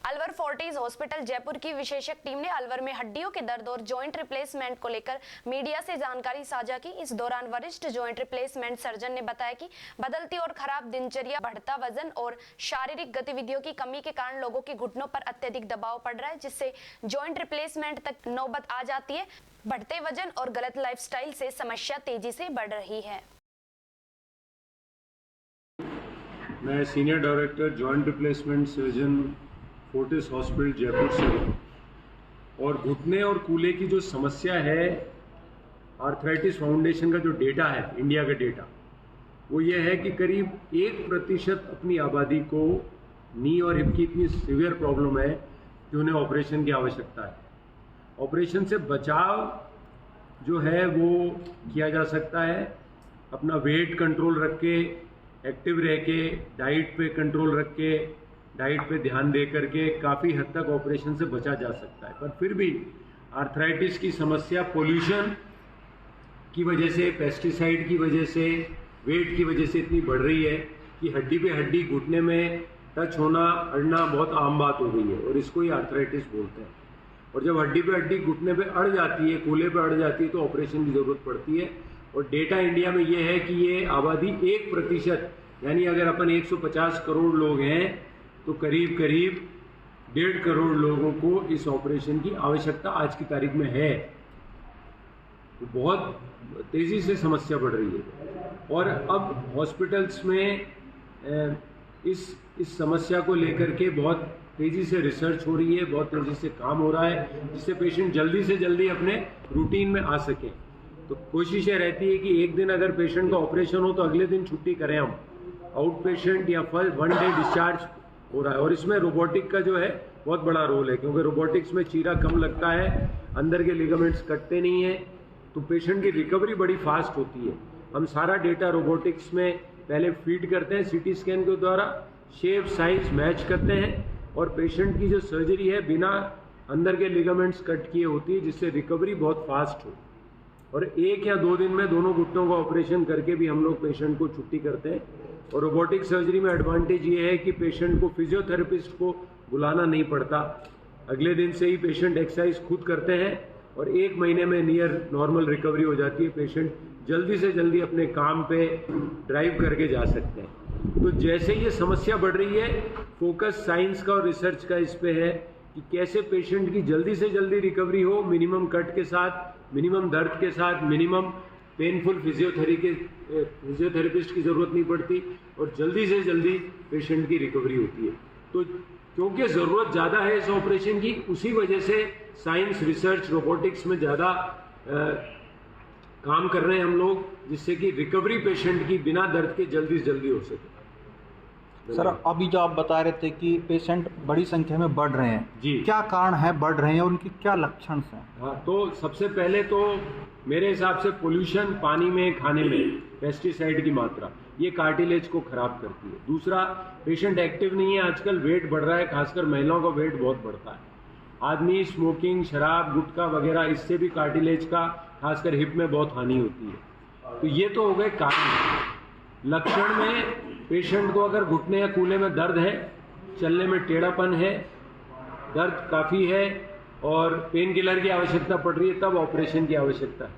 Alwar Fortis hospital Jaipur की विशेषज्ञ team ने अलवर में हड्डियों के दर्द और जॉइंट रिप्लेसमेंट को लेकर मीडिया से जानकारी साझा की। इस दौरान वरिष्ठ जॉइंट रिप्लेसमेंट सर्जन ने बताया कि बदलती और खराब दिनचर्या, बढ़ता वजन और शारीरिक गतिविधियों की कमी के कारण लोगों के घुटनों पर अत्यधिक दबाव पड़ रहा है, जिससे जॉइंट रिप्लेसमेंट तक नौबत आ जाती है। बढ़ते वजन और गलत लाइफस्टाइल से समस्या तेजी से बढ़ रही है। मैं senior director joint replacement surgeon Fortis hospital Jaipur से हूँ और घुटने और कूल्हे की जो समस्या है, आर्थराइटिस फाउंडेशन का जो डेटा है, इंडिया का डेटा, वो ये है कि करीब 1% अपनी आबादी को नी और हिप की इतनी सीवियर प्रॉब्लम है कि उन्हें ऑपरेशन की आवश्यकता है। ऑपरेशन से बचाव जो है वो किया जा सकता है अपना वेट कंट्रोल रख के, एक्टिव रह के, डाइट पे कंट्रोल रख के, डाइट पे ध्यान दे करके काफ़ी हद तक ऑपरेशन से बचा जा सकता है। पर फिर भी आर्थराइटिस की समस्या पोल्यूशन की वजह से, पेस्टिसाइड की वजह से, वेट की वजह से इतनी बढ़ रही है कि हड्डी पे हड्डी घुटने में टच होना, अड़ना बहुत आम बात हो गई है और इसको ही आर्थराइटिस बोलते हैं। और जब हड्डी पे हड्डी घुटने पे अड़ जाती है, कूल्हे पे अड़ जाती है, तो ऑपरेशन की ज़रूरत पड़ती है। और डेटा इंडिया में ये है कि ये आबादी 1%, यानी अगर अपन 150 करोड़ लोग हैं तो करीब 1.5 करोड़ लोगों को इस ऑपरेशन की आवश्यकता आज की तारीख में है। तो बहुत तेज़ी से समस्या बढ़ रही है और अब हॉस्पिटल्स में इस समस्या को लेकर के बहुत तेज़ी से रिसर्च हो रही है, बहुत तेज़ी से काम हो रहा है, जिससे पेशेंट जल्दी से जल्दी अपने रूटीन में आ सकें। तो कोशिश ये रहती है कि एक दिन अगर पेशेंट का ऑपरेशन हो तो अगले दिन छुट्टी करें हम। आउट पेशेंट या फर्स्ट 1 डे डिस्चार्ज हो रहा है और इसमें रोबोटिक का जो है बहुत बड़ा रोल है, क्योंकि रोबोटिक्स में चीरा कम लगता है, अंदर के लिगामेंट्स कटते नहीं हैं, तो पेशेंट की रिकवरी बड़ी फास्ट होती है। हम सारा डेटा रोबोटिक्स में पहले फीड करते हैं सीटी स्कैन के द्वारा, शेप साइज मैच करते हैं और पेशेंट की जो सर्जरी है बिना अंदर के लिगामेंट्स कट किए होती है, जिससे रिकवरी बहुत फास्ट हो। और 1 या 2 दिन में दोनों घुटनों का ऑपरेशन करके भी हम लोग पेशेंट को छुट्टी करते हैं। और रोबोटिक सर्जरी में एडवांटेज ये है कि पेशेंट को फिजियोथेरेपिस्ट को बुलाना नहीं पड़ता, अगले दिन से ही पेशेंट एक्सरसाइज खुद करते हैं और 1 महीने में नियर नॉर्मल रिकवरी हो जाती है। पेशेंट जल्दी से जल्दी अपने काम पे ड्राइव करके जा सकते हैं। तो जैसे ये समस्या बढ़ रही है, फोकस साइंस का और रिसर्च का इस पे है कि कैसे पेशेंट की जल्दी से जल्दी रिकवरी हो, मिनिमम कट के साथ, मिनिमम दर्द के साथ, मिनिमम पेनफुल फिजियोथेरेपिस्ट की ज़रूरत नहीं पड़ती और जल्दी से जल्दी पेशेंट की रिकवरी होती है। तो क्योंकि ज़रूरत ज़्यादा है इस ऑपरेशन की, उसी वजह से साइंस, रिसर्च, रोबोटिक्स में ज़्यादा काम कर रहे हैं हम लोग, जिससे कि रिकवरी पेशेंट की बिना दर्द के जल्दी से जल्दी हो सके। सर, अभी जो आप बता रहे थे कि पेशेंट बड़ी संख्या में बढ़ रहे हैं जी, क्या कारण है बढ़ रहे हैं और उनकी क्या लक्षण हैं? हाँ, तो सबसे पहले तो मेरे हिसाब से पोल्यूशन, पानी में, खाने में पेस्टिसाइड की मात्रा, ये कार्टिलेज को खराब करती है। दूसरा, पेशेंट एक्टिव नहीं है, आजकल वेट बढ़ रहा है, खासकर महिलाओं का वेट बहुत बढ़ता है। आदमी स्मोकिंग, शराब, गुटखा वगैरह, इससे भी कार्टिलेज का खासकर हिप में बहुत हानि होती है। तो ये तो हो गए कारण। लक्षण में पेशेंट को अगर घुटने या कूल्हे में दर्द है, चलने में टेढ़ापन है, दर्द काफ़ी है और पेन किलर की आवश्यकता पड़ रही है, तब ऑपरेशन की आवश्यकता है।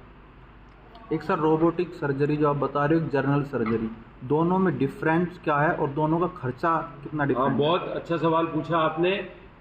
एक सर, रोबोटिक सर्जरी जो आप बता रहे हो, जनरल सर्जरी, दोनों में डिफरेंस क्या है और दोनों का खर्चा कितना डिफरेंस? बहुत अच्छा सवाल पूछा आपने,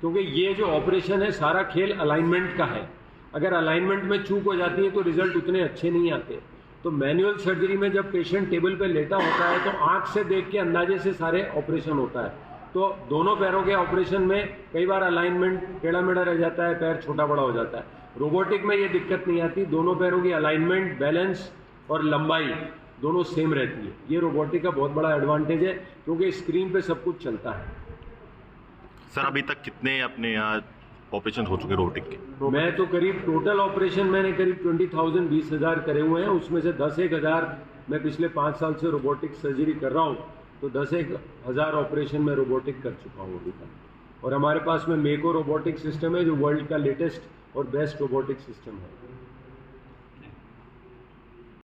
क्योंकि ये जो ऑपरेशन है सारा खेल अलाइनमेंट का है। अगर अलाइनमेंट में चूक हो जाती है तो रिजल्ट उतने अच्छे नहीं आते। तो मैनुअल सर्जरी में जब पेशेंट टेबल पर लेटा होता है तो आंख से देख के अंदाजे से सारे ऑपरेशन होता है। तो दोनों पैरों के ऑपरेशन में कई बार अलाइनमेंट टेढ़ा मेढ़ा रह जाता है, पैर छोटा बड़ा हो जाता है। रोबोटिक में ये दिक्कत नहीं आती, दोनों पैरों की अलाइनमेंट, बैलेंस और लंबाई दोनों सेम रहती है। ये रोबोटिक का बहुत बड़ा एडवांटेज है, क्योंकि स्क्रीन पे सब कुछ चलता है। सर, अभी तक कितने अपने यहाँ ऑपरेशन हो चुके रोबोटिक के? मैं तो करीब टोटल ऑपरेशन मैंने करीब 20,000 20,000 करे हुए हैं, उसमें से 10-1,000 मैं पिछले 5 साल से रोबोटिक सर्जरी कर रहा हूँ। तो 10-1,000 ऑपरेशन मैं रोबोटिक कर चुका हूँ अभी तक। और हमारे पास में मेको रोबोटिक सिस्टम है, जो वर्ल्ड का लेटेस्ट और बेस्ट रोबोटिक सिस्टम है।